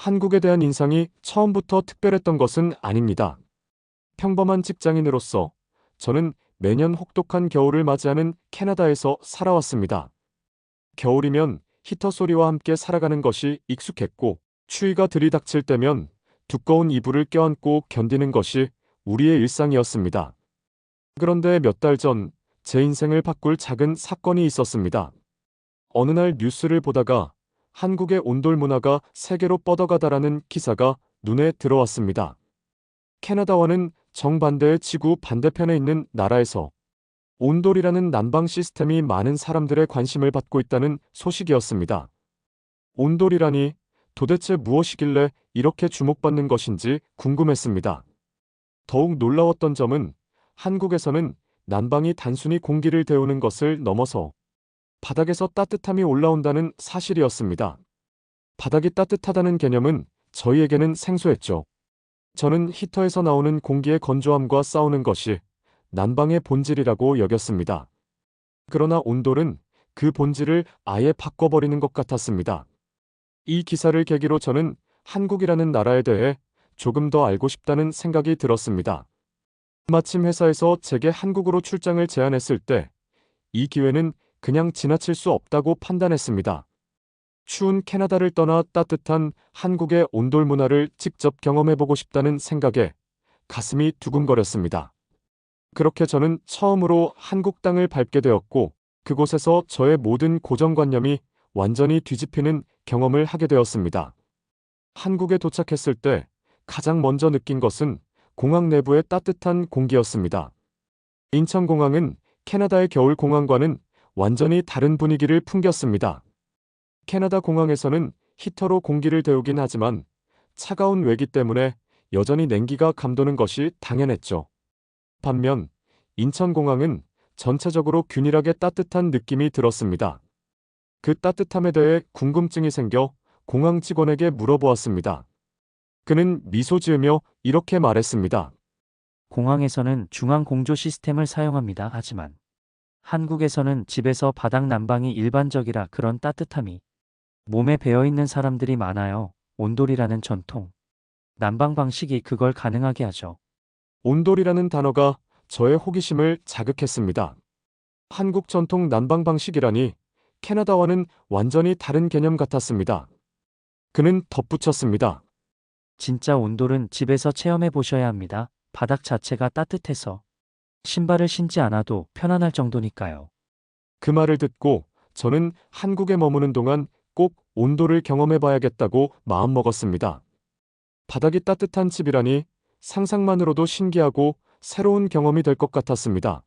한국에 대한 인상이 처음부터 특별했던 것은 아닙니다. 평범한 직장인으로서 저는 매년 혹독한 겨울을 맞이하는 캐나다에서 살아왔습니다. 겨울이면 히터 소리와 함께 살아가는 것이 익숙했고, 추위가 들이닥칠 때면 두꺼운 이불을 껴안고 견디는 것이 우리의 일상이었습니다. 그런데 몇 달 전 제 인생을 바꿀 작은 사건이 있었습니다. 어느 날 뉴스를 보다가 한국의 온돌 문화가 세계로 뻗어가다라는 기사가 눈에 들어왔습니다. 캐나다와는 정반대의 지구 반대편에 있는 나라에서 온돌이라는 난방 시스템이 많은 사람들의 관심을 받고 있다는 소식이었습니다. 온돌이라니 도대체 무엇이길래 이렇게 주목받는 것인지 궁금했습니다. 더욱 놀라웠던 점은 한국에서는 난방이 단순히 공기를 데우는 것을 넘어서 바닥에서 따뜻함이 올라온다는 사실이었습니다. 바닥이 따뜻하다는 개념은 저희에게는 생소했죠. 저는 히터에서 나오는 공기의 건조함과 싸우는 것이 난방의 본질이라고 여겼습니다. 그러나 온돌은 그 본질을 아예 바꿔버리는 것 같았습니다. 이 기사를 계기로 저는 한국이라는 나라에 대해 조금 더 알고 싶다는 생각이 들었습니다. 마침 회사에서 제게 한국으로 출장을 제안했을 때 이 기회는 그냥 지나칠 수 없다고 판단했습니다. 추운 캐나다를 떠나 따뜻한 한국의 온돌 문화를 직접 경험해보고 싶다는 생각에 가슴이 두근거렸습니다. 그렇게 저는 처음으로 한국 땅을 밟게 되었고, 그곳에서 저의 모든 고정관념이 완전히 뒤집히는 경험을 하게 되었습니다. 한국에 도착했을 때 가장 먼저 느낀 것은 공항 내부의 따뜻한 공기였습니다. 인천공항은 캐나다의 겨울 공항과는 완전히 다른 분위기를 풍겼습니다. 캐나다 공항에서는 히터로 공기를 데우긴 하지만 차가운 외기 때문에 여전히 냉기가 감도는 것이 당연했죠. 반면 인천공항은 전체적으로 균일하게 따뜻한 느낌이 들었습니다. 그 따뜻함에 대해 궁금증이 생겨 공항 직원에게 물어보았습니다. 그는 미소 지으며 이렇게 말했습니다. 공항에서는 중앙 공조 시스템을 사용합니다. 하지만 한국에서는 집에서 바닥 난방이 일반적이라 그런 따뜻함이 몸에 배어있는 사람들이 많아요. 온돌이라는 전통 난방 방식이 그걸 가능하게 하죠. 온돌이라는 단어가 저의 호기심을 자극했습니다. 한국 전통 난방 방식이라니 캐나다와는 완전히 다른 개념 같았습니다. 그는 덧붙였습니다. 진짜 온돌은 집에서 체험해 보셔야 합니다. 바닥 자체가 따뜻해서 신발을 신지 않아도 편안할 정도니까요. 그 말을 듣고 저는 한국에 머무는 동안 꼭 온돌을 경험해 봐야겠다고 마음먹었습니다. 바닥이 따뜻한 집이라니 상상만으로도 신기하고 새로운 경험이 될 것 같았습니다.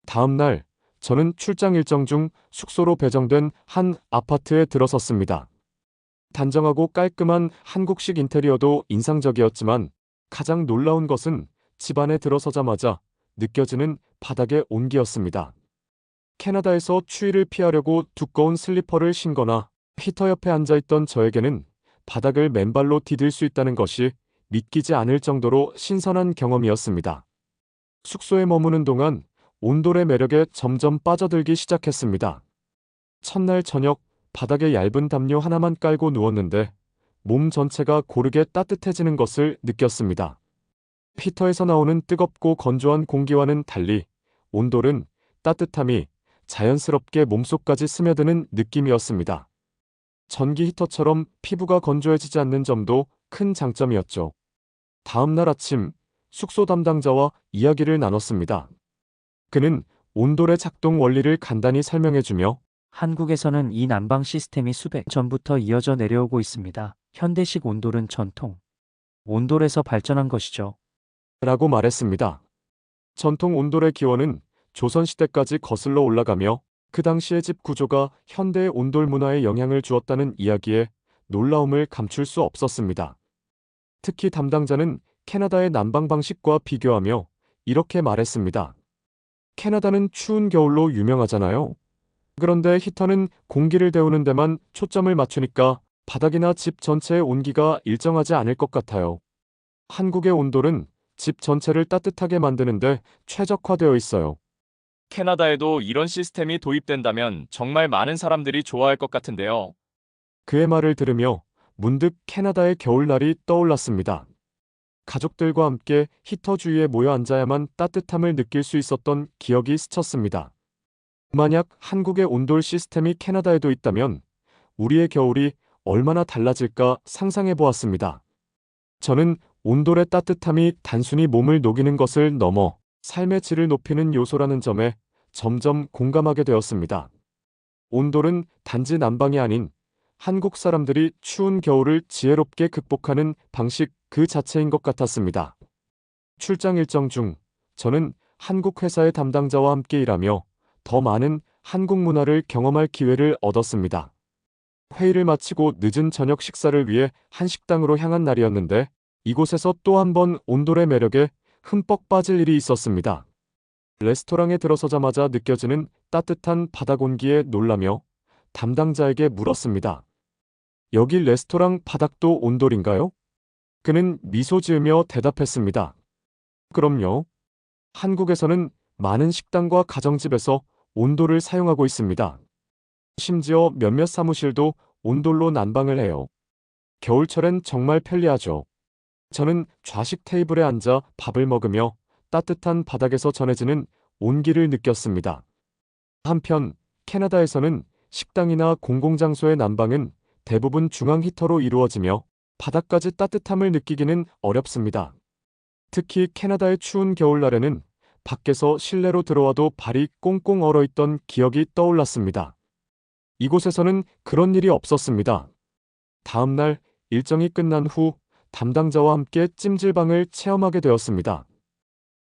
다음 날, 저는 출장 일정 중 숙소로 배정된 한 아파트에 들어섰습니다. 단정하고 깔끔한 한국식 인테리어도 인상적이었지만 가장 놀라운 것은 집 안에 들어서자마자 느껴지는 바닥의 온기였습니다. 캐나다에서 추위를 피하려고 두꺼운 슬리퍼를 신거나 히터 옆에 앉아있던 저에게는 바닥을 맨발로 디딜 수 있다는 것이 믿기지 않을 정도로 신선한 경험이었습니다. 숙소에 머무는 동안 온돌의 매력에 점점 빠져들기 시작했습니다. 첫날 저녁 바닥에 얇은 담요 하나만 깔고 누웠는데 몸 전체가 고르게 따뜻해지는 것을 느꼈습니다. 히터에서 나오는 뜨겁고 건조한 공기와는 달리 온돌은 따뜻함이 자연스럽게 몸속까지 스며드는 느낌이었습니다. 전기 히터처럼 피부가 건조해지지 않는 점도 큰 장점이었죠. 다음 날 아침 숙소 담당자와 이야기를 나눴습니다. 그는 온돌의 작동 원리를 간단히 설명해주며 한국에서는 이 난방 시스템이 수백 전부터 이어져 내려오고 있습니다. 현대식 온돌은 전통 온돌에서 발전한 것이죠. 라고 말했습니다. 전통 온돌의 기원은 조선시대까지 거슬러 올라가며 그 당시의 집 구조가 현대의 온돌 문화에 영향을 주었다는 이야기에 놀라움을 감출 수 없었습니다. 특히 담당자는 캐나다의 난방 방식과 비교하며 이렇게 말했습니다. 캐나다는 추운 겨울로 유명하잖아요. 그런데 히터는 공기를 데우는 데만 초점을 맞추니까 바닥이나 집 전체의 온기가 일정하지 않을 것 같아요. 한국의 온돌은 집 전체를 따뜻하게 만드는데 최적화되어 있어요. 캐나다에도 이런 시스템이 도입된다면 정말 많은 사람들이 좋아할 것 같은데요. 그의 말을 들으며 문득 캐나다의 겨울날이 떠올랐습니다. 가족들과 함께 히터 주위에 모여 앉아야만 따뜻함을 느낄 수 있었던 기억이 스쳤습니다. 만약 한국의 온돌 시스템이 캐나다에도 있다면 우리의 겨울이 얼마나 달라질까 상상해 보았습니다. 저는 온돌의 따뜻함이 단순히 몸을 녹이는 것을 넘어 삶의 질을 높이는 요소라는 점에 점점 공감하게 되었습니다. 온돌은 단지 난방이 아닌 한국 사람들이 추운 겨울을 지혜롭게 극복하는 방식 그 자체인 것 같았습니다. 출장 일정 중 저는 한국 회사의 담당자와 함께 일하며 더 많은 한국 문화를 경험할 기회를 얻었습니다. 회의를 마치고 늦은 저녁 식사를 위해 한 식당으로 향한 날이었는데 이곳에서 또 한 번 온돌의 매력에 흠뻑 빠질 일이 있었습니다. 레스토랑에 들어서자마자 느껴지는 따뜻한 바닥 온기에 놀라며 담당자에게 물었습니다. 여기 레스토랑 바닥도 온돌인가요? 그는 미소 지으며 대답했습니다. 그럼요. 한국에서는 많은 식당과 가정집에서 온돌을 사용하고 있습니다. 심지어 몇몇 사무실도 온돌로 난방을 해요. 겨울철엔 정말 편리하죠. 저는 좌식 테이블에 앉아 밥을 먹으며 따뜻한 바닥에서 전해지는 온기를 느꼈습니다. 한편 캐나다에서는 식당이나 공공장소의 난방은 대부분 중앙 히터로 이루어지며 바닥까지 따뜻함을 느끼기는 어렵습니다. 특히 캐나다의 추운 겨울날에는 밖에서 실내로 들어와도 발이 꽁꽁 얼어있던 기억이 떠올랐습니다. 이곳에서는 그런 일이 없었습니다. 다음 날 일정이 끝난 후 담당자와 함께 찜질방을 체험하게 되었습니다.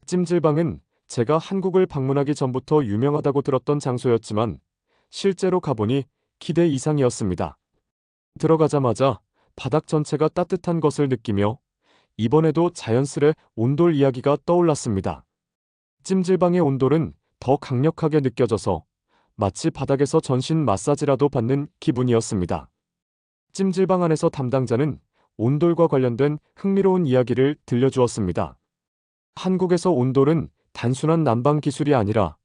찜질방은 제가 한국을 방문하기 전부터 유명하다고 들었던 장소였지만 실제로 가보니 기대 이상이었습니다. 들어가자마자 바닥 전체가 따뜻한 것을 느끼며 이번에도 자연스레 온돌 이야기가 떠올랐습니다. 찜질방의 온돌은 더 강력하게 느껴져서 마치 바닥에서 전신 마사지라도 받는 기분이었습니다. 찜질방 안에서 담당자는 온돌과 관련된 흥미로운 이야기를 들려주었습니다. 한국에서 온돌은 단순한 난방 기술이 아니라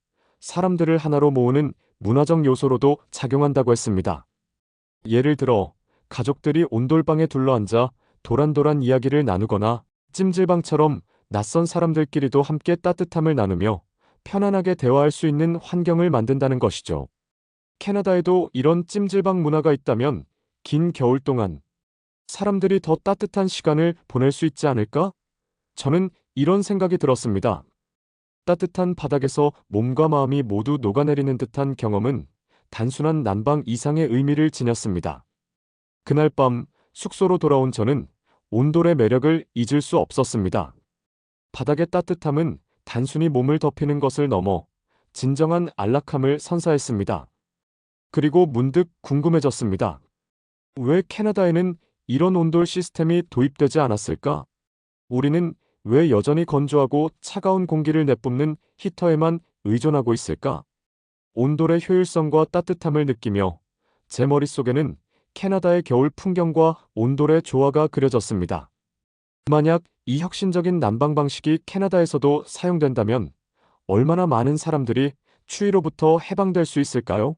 사람들을 하나로 모으는 문화적 요소로도 작용한다고 했습니다. 예를 들어 가족들이 온돌방에 둘러앉아 도란도란 이야기를 나누거나 찜질방처럼 낯선 사람들끼리도 함께 따뜻함을 나누며 편안하게 대화할 수 있는 환경을 만든다는 것이죠. 캐나다에도 이런 찜질방 문화가 있다면 긴 겨울 동안 사람들이 더 따뜻한 시간을 보낼 수 있지 않을까? 저는 이런 생각이 들었습니다. 따뜻한 바닥에서 몸과 마음이 모두 녹아내리는 듯한 경험은 단순한 난방 이상의 의미를 지녔습니다. 그날 밤 숙소로 돌아온 저는 온돌의 매력을 잊을 수 없었습니다. 바닥의 따뜻함은 단순히 몸을 덮이는 것을 넘어 진정한 안락함을 선사했습니다. 그리고 문득 궁금해졌습니다. 왜 캐나다에는 이런 온돌 시스템이 도입되지 않았을까? 우리는 왜 여전히 건조하고 차가운 공기를 내뿜는 히터에만 의존하고 있을까? 온돌의 효율성과 따뜻함을 느끼며 제 머릿속에는 캐나다의 겨울 풍경과 온돌의 조화가 그려졌습니다. 만약 이 혁신적인 난방 방식이 캐나다에서도 사용된다면 얼마나 많은 사람들이 추위로부터 해방될 수 있을까요?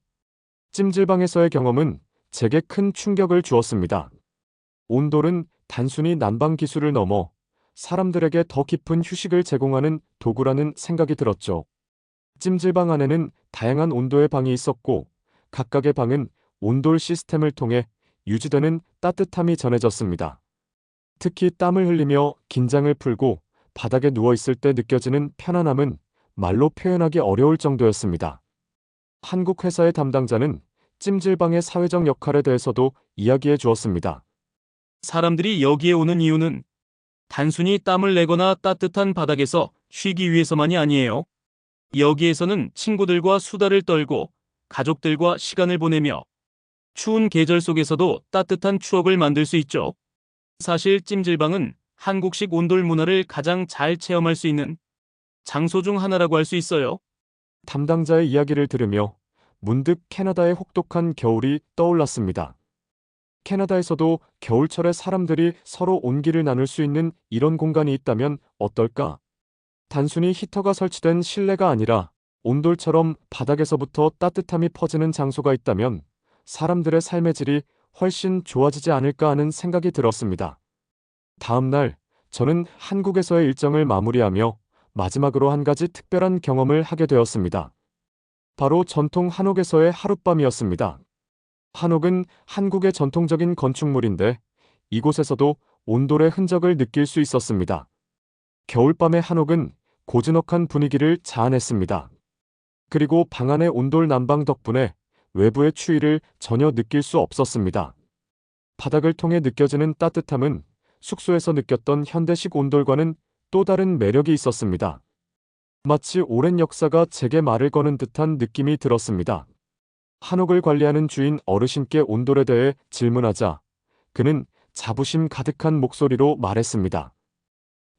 찜질방에서의 경험은 제게 큰 충격을 주었습니다. 온돌은 단순히 난방 기술을 넘어 사람들에게 더 깊은 휴식을 제공하는 도구라는 생각이 들었죠. 찜질방 안에는 다양한 온도의 방이 있었고 각각의 방은 온돌 시스템을 통해 유지되는 따뜻함이 전해졌습니다. 특히 땀을 흘리며 긴장을 풀고 바닥에 누워 있을 때 느껴지는 편안함은 말로 표현하기 어려울 정도였습니다. 한국 회사의 담당자는 찜질방의 사회적 역할에 대해서도 이야기해 주었습니다. 사람들이 여기에 오는 이유는 단순히 땀을 내거나 따뜻한 바닥에서 쉬기 위해서만이 아니에요. 여기에서는 친구들과 수다를 떨고 가족들과 시간을 보내며 추운 계절 속에서도 따뜻한 추억을 만들 수 있죠. 사실 찜질방은 한국식 온돌 문화를 가장 잘 체험할 수 있는 장소 중 하나라고 할 수 있어요. 담당자의 이야기를 들으며 문득 캐나다의 혹독한 겨울이 떠올랐습니다. 캐나다에서도 겨울철에 사람들이 서로 온기를 나눌 수 있는 이런 공간이 있다면 어떨까? 단순히 히터가 설치된 실내가 아니라 온돌처럼 바닥에서부터 따뜻함이 퍼지는 장소가 있다면 사람들의 삶의 질이 훨씬 좋아지지 않을까 하는 생각이 들었습니다. 다음 날, 저는 한국에서의 일정을 마무리하며 마지막으로 한 가지 특별한 경험을 하게 되었습니다. 바로 전통 한옥에서의 하룻밤이었습니다. 한옥은 한국의 전통적인 건축물인데 이곳에서도 온돌의 흔적을 느낄 수 있었습니다. 겨울밤의 한옥은 고즈넉한 분위기를 자아냈습니다. 그리고 방 안의 온돌 난방 덕분에 외부의 추위를 전혀 느낄 수 없었습니다. 바닥을 통해 느껴지는 따뜻함은 숙소에서 느꼈던 현대식 온돌과는 또 다른 매력이 있었습니다. 마치 오랜 역사가 제게 말을 거는 듯한 느낌이 들었습니다. 한옥을 관리하는 주인 어르신께 온돌에 대해 질문하자 그는 자부심 가득한 목소리로 말했습니다.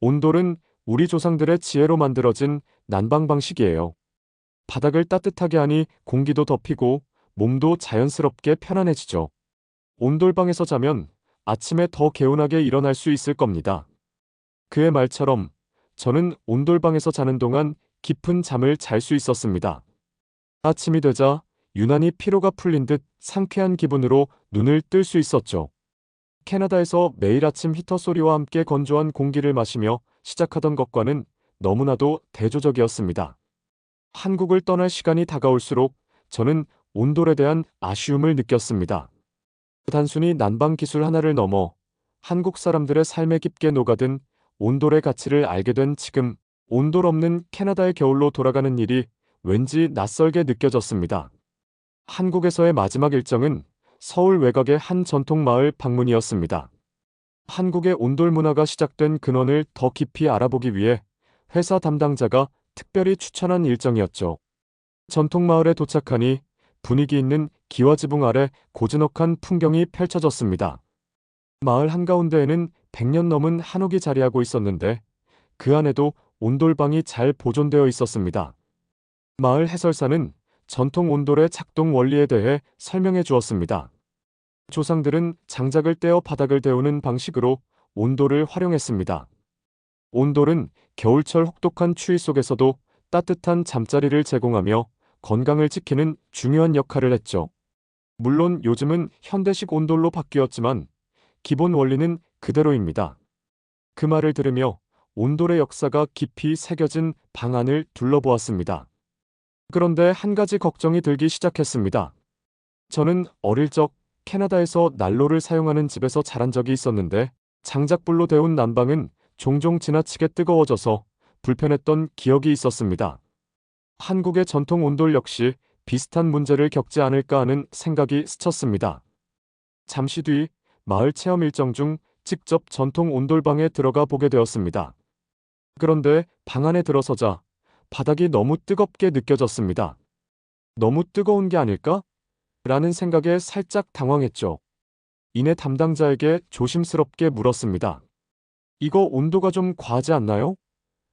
온돌은 우리 조상들의 지혜로 만들어진 난방 방식이에요. 바닥을 따뜻하게 하니 공기도 덮이고 몸도 자연스럽게 편안해지죠. 온돌방에서 자면 아침에 더 개운하게 일어날 수 있을 겁니다. 그의 말처럼 저는 온돌방에서 자는 동안 깊은 잠을 잘 수 있었습니다. 아침이 되자 유난히 피로가 풀린 듯 상쾌한 기분으로 눈을 뜰 수 있었죠. 캐나다에서 매일 아침 히터 소리와 함께 건조한 공기를 마시며 시작하던 것과는 너무나도 대조적이었습니다. 한국을 떠날 시간이 다가올수록 저는 온돌에 대한 아쉬움을 느꼈습니다. 단순히 난방 기술 하나를 넘어 한국 사람들의 삶에 깊게 녹아든 온돌의 가치를 알게 된 지금 온돌 없는 캐나다의 겨울로 돌아가는 일이 왠지 낯설게 느껴졌습니다. 한국에서의 마지막 일정은 서울 외곽의 한 전통 마을 방문이었습니다. 한국의 온돌 문화가 시작된 근원을 더 깊이 알아보기 위해 회사 담당자가 특별히 추천한 일정이었죠. 전통 마을에 도착하니 분위기 있는 기와지붕 아래 고즈넉한 풍경이 펼쳐졌습니다. 마을 한가운데에는 100년 넘은 한옥이 자리하고 있었는데 그 안에도 온돌방이 잘 보존되어 있었습니다. 마을 해설사는 전통 온돌의 작동 원리에 대해 설명해 주었습니다. 조상들은 장작을 떼어 바닥을 데우는 방식으로 온돌을 활용했습니다. 온돌은 겨울철 혹독한 추위 속에서도 따뜻한 잠자리를 제공하며 건강을 지키는 중요한 역할을 했죠. 물론 요즘은 현대식 온돌로 바뀌었지만 기본 원리는 그대로입니다. 그 말을 들으며 온돌의 역사가 깊이 새겨진 방 안을 둘러보았습니다. 그런데 한 가지 걱정이 들기 시작했습니다. 저는 어릴 적 캐나다에서 난로를 사용하는 집에서 자란 적이 있었는데 장작불로 데운 난방은 종종 지나치게 뜨거워져서 불편했던 기억이 있었습니다. 한국의 전통 온돌 역시 비슷한 문제를 겪지 않을까 하는 생각이 스쳤습니다. 잠시 뒤 마을 체험 일정 중 직접 전통 온돌방에 들어가 보게 되었습니다. 그런데 방 안에 들어서자 바닥이 너무 뜨겁게 느껴졌습니다. 너무 뜨거운 게 아닐까? 라는 생각에 살짝 당황했죠. 이내 담당자에게 조심스럽게 물었습니다. 이거 온도가 좀 과하지 않나요?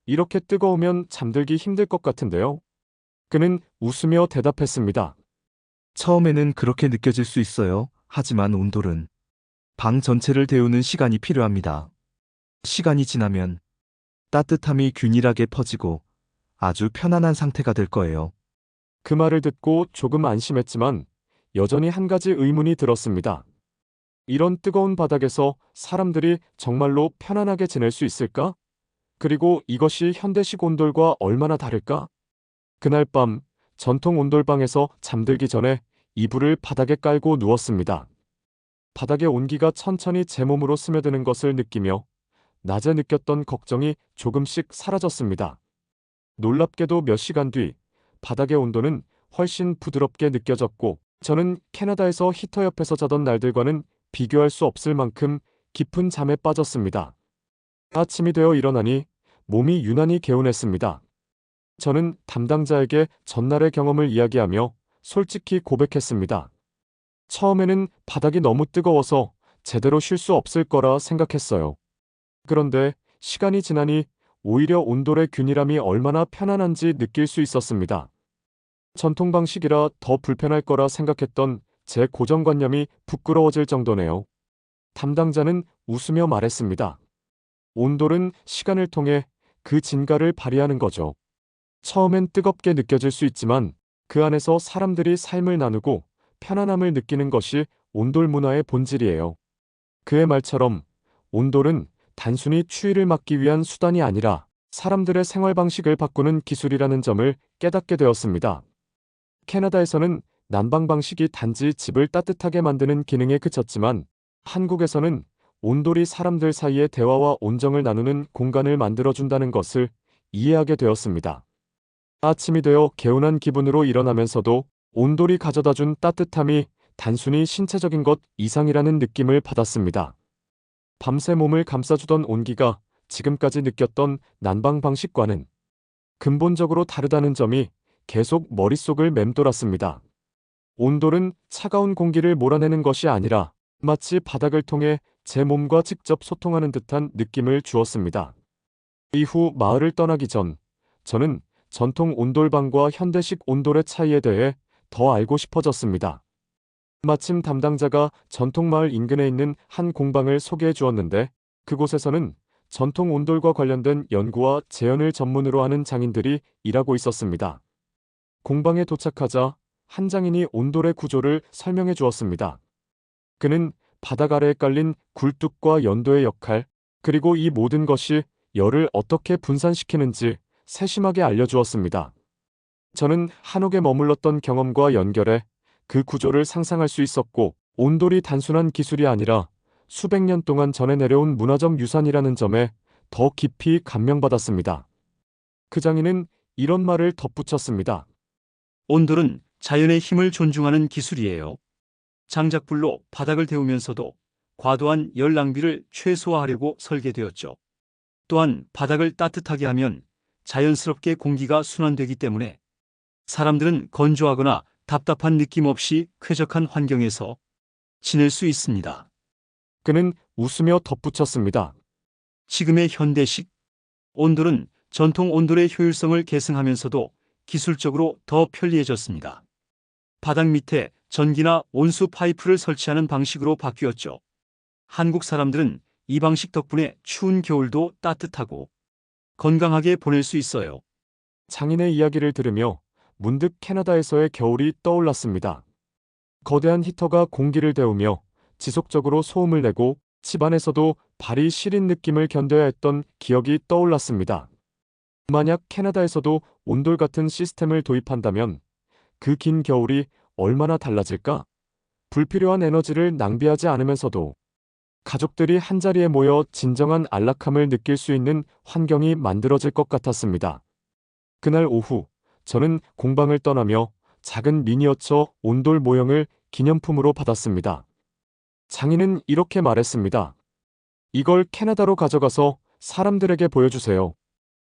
이렇게 뜨거우면 잠들기 힘들 것 같은데요. 그는 웃으며 대답했습니다. 처음에는 그렇게 느껴질 수 있어요. 하지만 온돌은 방 전체를 데우는 시간이 필요합니다. 시간이 지나면 따뜻함이 균일하게 퍼지고 아주 편안한 상태가 될 거예요. 그 말을 듣고 조금 안심했지만 여전히 한 가지 의문이 들었습니다. 이런 뜨거운 바닥에서 사람들이 정말로 편안하게 지낼 수 있을까? 그리고 이것이 현대식 온돌과 얼마나 다를까? 그날 밤 전통 온돌방에서 잠들기 전에 이불을 바닥에 깔고 누웠습니다. 바닥의 온기가 천천히 제 몸으로 스며드는 것을 느끼며 낮에 느꼈던 걱정이 조금씩 사라졌습니다. 놀랍게도 몇 시간 뒤 바닥의 온도는 훨씬 부드럽게 느껴졌고 저는 캐나다에서 히터 옆에서 자던 날들과는 비교할 수 없을 만큼 깊은 잠에 빠졌습니다. 아침이 되어 일어나니 몸이 유난히 개운했습니다. 저는 담당자에게 전날의 경험을 이야기하며 솔직히 고백했습니다. 처음에는 바닥이 너무 뜨거워서 제대로 쉴 수 없을 거라 생각했어요. 그런데 시간이 지나니 오히려 온돌의 균일함이 얼마나 편안한지 느낄 수 있었습니다. 전통 방식이라 더 불편할 거라 생각했던 제 고정관념이 부끄러워질 정도네요. 담당자는 웃으며 말했습니다. 온돌은 시간을 통해 그 진가를 발휘하는 거죠. 처음엔 뜨겁게 느껴질 수 있지만 그 안에서 사람들이 삶을 나누고 편안함을 느끼는 것이 온돌 문화의 본질이에요. 그의 말처럼 온돌은 단순히 추위를 막기 위한 수단이 아니라 사람들의 생활 방식을 바꾸는 기술이라는 점을 깨닫게 되었습니다. 캐나다에서는 난방 방식이 단지 집을 따뜻하게 만드는 기능에 그쳤지만 한국에서는 온돌이 사람들 사이의 대화와 온정을 나누는 공간을 만들어준다는 것을 이해하게 되었습니다. 아침이 되어 개운한 기분으로 일어나면서도 온돌이 가져다준 따뜻함이 단순히 신체적인 것 이상이라는 느낌을 받았습니다. 밤새 몸을 감싸주던 온기가 지금까지 느꼈던 난방 방식과는 근본적으로 다르다는 점이 계속 머릿속을 맴돌았습니다. 온돌은 차가운 공기를 몰아내는 것이 아니라 마치 바닥을 통해 제 몸과 직접 소통하는 듯한 느낌을 주었습니다. 이후 마을을 떠나기 전 저는 전통 온돌방과 현대식 온돌의 차이에 대해 더 알고 싶어졌습니다. 마침 담당자가 전통 마을 인근에 있는 한 공방을 소개해 주었는데 그곳에서는 전통 온돌과 관련된 연구와 재현을 전문으로 하는 장인들이 일하고 있었습니다. 공방에 도착하자 한 장인이 온돌의 구조를 설명해 주었습니다. 그는 바닥 아래에 깔린 굴뚝과 연도의 역할, 그리고 이 모든 것이 열을 어떻게 분산시키는지 세심하게 알려주었습니다. 저는 한옥에 머물렀던 경험과 연결해 그 구조를 상상할 수 있었고, 온돌이 단순한 기술이 아니라 수백 년 동안 전해 내려온 문화적 유산이라는 점에 더 깊이 감명받았습니다. 그 장인은 이런 말을 덧붙였습니다. 온돌은 자연의 힘을 존중하는 기술이에요. 장작불로 바닥을 데우면서도 과도한 열 낭비를 최소화하려고 설계되었죠. 또한 바닥을 따뜻하게 하면 자연스럽게 공기가 순환되기 때문에 사람들은 건조하거나 답답한 느낌 없이 쾌적한 환경에서 지낼 수 있습니다. 그는 웃으며 덧붙였습니다. 지금의 현대식 온돌은 전통 온돌의 효율성을 계승하면서도 기술적으로 더 편리해졌습니다. 바닥 밑에 전기나 온수 파이프를 설치하는 방식으로 바뀌었죠. 한국 사람들은 이 방식 덕분에 추운 겨울도 따뜻하고 건강하게 보낼 수 있어요. 장인의 이야기를 들으며 문득 캐나다에서의 겨울이 떠올랐습니다. 거대한 히터가 공기를 데우며 지속적으로 소음을 내고 집안에서도 발이 시린 느낌을 견뎌야 했던 기억이 떠올랐습니다. 만약 캐나다에서도 온돌 같은 시스템을 도입한다면 그 긴 겨울이 얼마나 달라질까? 불필요한 에너지를 낭비하지 않으면서도 가족들이 한자리에 모여 진정한 안락함을 느낄 수 있는 환경이 만들어질 것 같았습니다. 그날 오후, 저는 공방을 떠나며 작은 미니어처 온돌 모형을 기념품으로 받았습니다. 장인은 이렇게 말했습니다. 이걸 캐나다로 가져가서 사람들에게 보여주세요.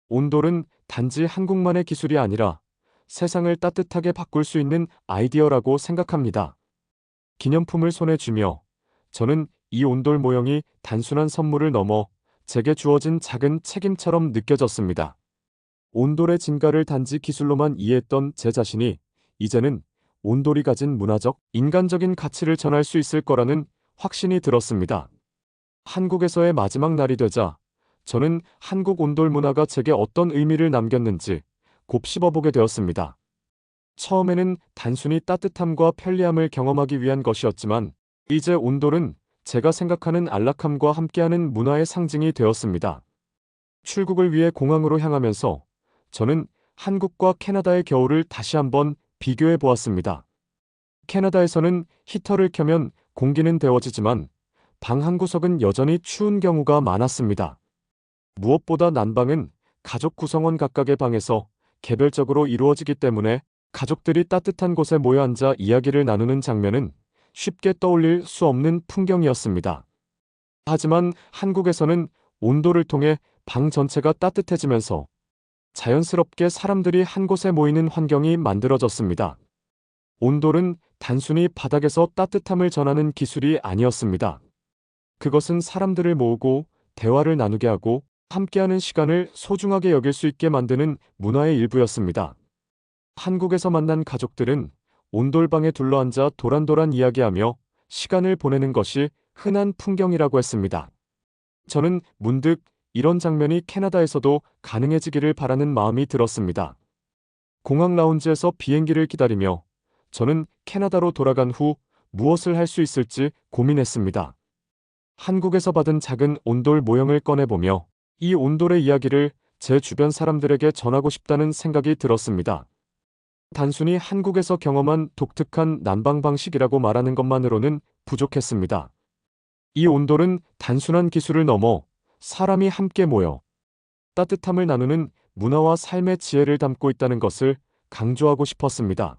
온돌은 단지 한국만의 기술이 아니라 세상을 따뜻하게 바꿀 수 있는 아이디어라고 생각합니다. 기념품을 손에 쥐며 저는 이 온돌 모형이 단순한 선물을 넘어 제게 주어진 작은 책임처럼 느껴졌습니다. 온돌의 진가를 단지 기술로만 이해했던 제 자신이 이제는 온돌이 가진 문화적, 인간적인 가치를 전할 수 있을 거라는 확신이 들었습니다. 한국에서의 마지막 날이 되자 저는 한국 온돌 문화가 제게 어떤 의미를 남겼는지 곱씹어보게 되었습니다. 처음에는 단순히 따뜻함과 편리함을 경험하기 위한 것이었지만 이제 온돌은 제가 생각하는 안락함과 함께하는 문화의 상징이 되었습니다. 출국을 위해 공항으로 향하면서 저는 한국과 캐나다의 겨울을 다시 한번 비교해 보았습니다. 캐나다에서는 히터를 켜면 공기는 데워지지만 방 한 구석은 여전히 추운 경우가 많았습니다. 무엇보다 난방은 가족 구성원 각각의 방에서 개별적으로 이루어지기 때문에 가족들이 따뜻한 곳에 모여 앉아 이야기를 나누는 장면은 쉽게 떠올릴 수 없는 풍경이었습니다. 하지만 한국에서는 온돌을 통해 방 전체가 따뜻해지면서 자연스럽게 사람들이 한 곳에 모이는 환경이 만들어졌습니다. 온돌은 단순히 바닥에서 따뜻함을 전하는 기술이 아니었습니다. 그것은 사람들을 모으고 대화를 나누게 하고 함께하는 시간을 소중하게 여길 수 있게 만드는 문화의 일부였습니다. 한국에서 만난 가족들은 온돌방에 둘러앉아 도란도란 이야기하며 시간을 보내는 것이 흔한 풍경이라고 했습니다. 저는 문득 이런 장면이 캐나다에서도 가능해지기를 바라는 마음이 들었습니다. 공항 라운지에서 비행기를 기다리며 저는 캐나다로 돌아간 후 무엇을 할 수 있을지 고민했습니다. 한국에서 받은 작은 온돌 모형을 꺼내보며 이 온돌의 이야기를 제 주변 사람들에게 전하고 싶다는 생각이 들었습니다. 단순히 한국에서 경험한 독특한 난방 방식이라고 말하는 것만으로는 부족했습니다. 이 온돌은 단순한 기술을 넘어 사람이 함께 모여 따뜻함을 나누는 문화와 삶의 지혜를 담고 있다는 것을 강조하고 싶었습니다.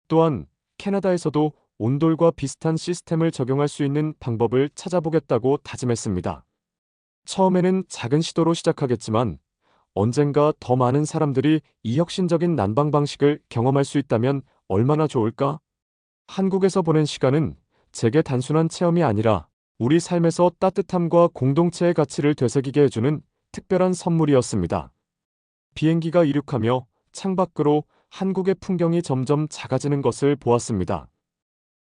또한 캐나다에서도 온돌과 비슷한 시스템을 적용할 수 있는 방법을 찾아보겠다고 다짐했습니다. 처음에는 작은 시도로 시작하겠지만 언젠가 더 많은 사람들이 이 혁신적인 난방 방식을 경험할 수 있다면 얼마나 좋을까? 한국에서 보낸 시간은 제게 단순한 체험이 아니라 우리 삶에서 따뜻함과 공동체의 가치를 되새기게 해주는 특별한 선물이었습니다. 비행기가 이륙하며 창밖으로 한국의 풍경이 점점 작아지는 것을 보았습니다.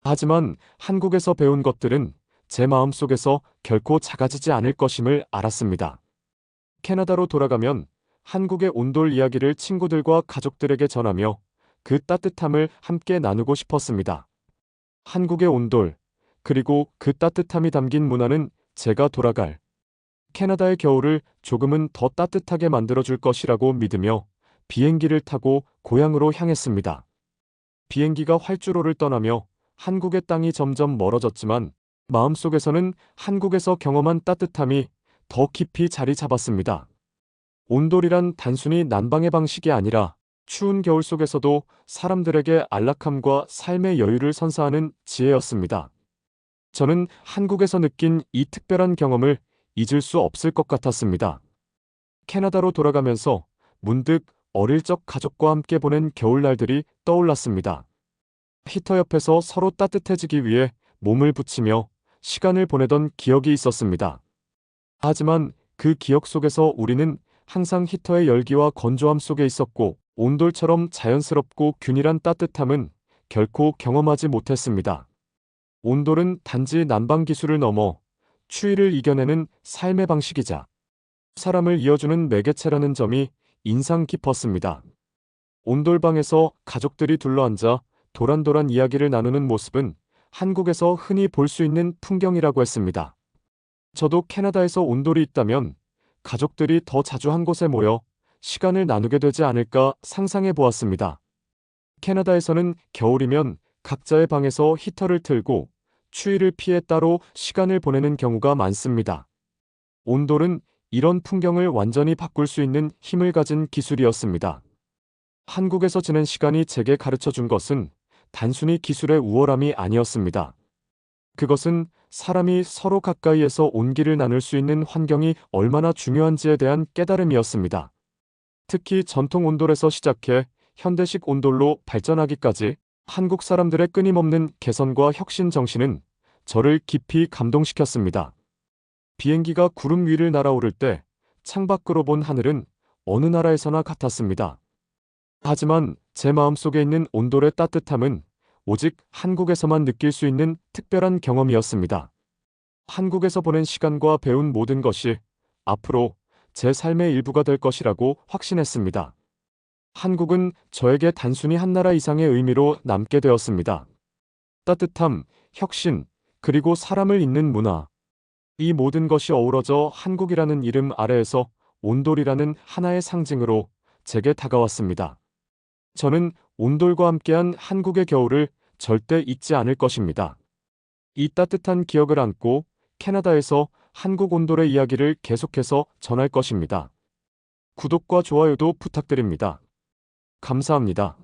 하지만 한국에서 배운 것들은 제 마음속에서 결코 작아지지 않을 것임을 알았습니다. 캐나다로 돌아가면 한국의 온돌 이야기를 친구들과 가족들에게 전하며 그 따뜻함을 함께 나누고 싶었습니다. 한국의 온돌, 그리고 그 따뜻함이 담긴 문화는 제가 돌아갈 캐나다의 겨울을 조금은 더 따뜻하게 만들어줄 것이라고 믿으며 비행기를 타고 고향으로 향했습니다. 비행기가 활주로를 떠나며 한국의 땅이 점점 멀어졌지만 마음속에서는 한국에서 경험한 따뜻함이 더 깊이 자리 잡았습니다. 온돌이란 단순히 난방의 방식이 아니라 추운 겨울 속에서도 사람들에게 안락함과 삶의 여유를 선사하는 지혜였습니다. 저는 한국에서 느낀 이 특별한 경험을 잊을 수 없을 것 같았습니다. 캐나다로 돌아가면서 문득 어릴 적 가족과 함께 보낸 겨울날들이 떠올랐습니다. 히터 옆에서 서로 따뜻해지기 위해 몸을 붙이며 시간을 보내던 기억이 있었습니다. 하지만 그 기억 속에서 우리는 항상 히터의 열기와 건조함 속에 있었고 온돌처럼 자연스럽고 균일한 따뜻함은 결코 경험하지 못했습니다. 온돌은 단지 난방 기술을 넘어 추위를 이겨내는 삶의 방식이자 사람을 이어주는 매개체라는 점이 인상 깊었습니다. 온돌방에서 가족들이 둘러앉아 도란도란 이야기를 나누는 모습은 한국에서 흔히 볼 수 있는 풍경이라고 했습니다. 저도 캐나다에서 온돌이 있다면 가족들이 더 자주 한 곳에 모여 시간을 나누게 되지 않을까 상상해 보았습니다. 캐나다에서는 겨울이면 각자의 방에서 히터를 틀고 추위를 피해 따로 시간을 보내는 경우가 많습니다. 온돌은 이런 풍경을 완전히 바꿀 수 있는 힘을 가진 기술이었습니다. 한국에서 지낸 시간이 제게 가르쳐 준 것은 단순히 기술의 우월함이 아니었습니다. 그것은 사람이 서로 가까이에서 온기를 나눌 수 있는 환경이 얼마나 중요한지에 대한 깨달음이었습니다. 특히 전통 온돌에서 시작해 현대식 온돌로 발전하기까지 한국 사람들의 끊임없는 개선과 혁신 정신은 저를 깊이 감동시켰습니다. 비행기가 구름 위를 날아오를 때 창밖으로 본 하늘은 어느 나라에서나 같았습니다. 하지만 제 마음속에 있는 온돌의 따뜻함은 오직 한국에서만 느낄 수 있는 특별한 경험이었습니다. 한국에서 보낸 시간과 배운 모든 것이 앞으로 제 삶의 일부가 될 것이라고 확신했습니다. 한국은 저에게 단순히 한 나라 이상의 의미로 남게 되었습니다. 따뜻함, 혁신, 그리고 사람을 잇는 문화. 이 모든 것이 어우러져 한국이라는 이름 아래에서 온돌이라는 하나의 상징으로 제게 다가왔습니다. 저는 온돌과 함께한 한국의 겨울을 절대 잊지 않을 것입니다. 이 따뜻한 기억을 안고 캐나다에서 한국 온돌의 이야기를 계속해서 전할 것입니다. 구독과 좋아요도 부탁드립니다. 감사합니다.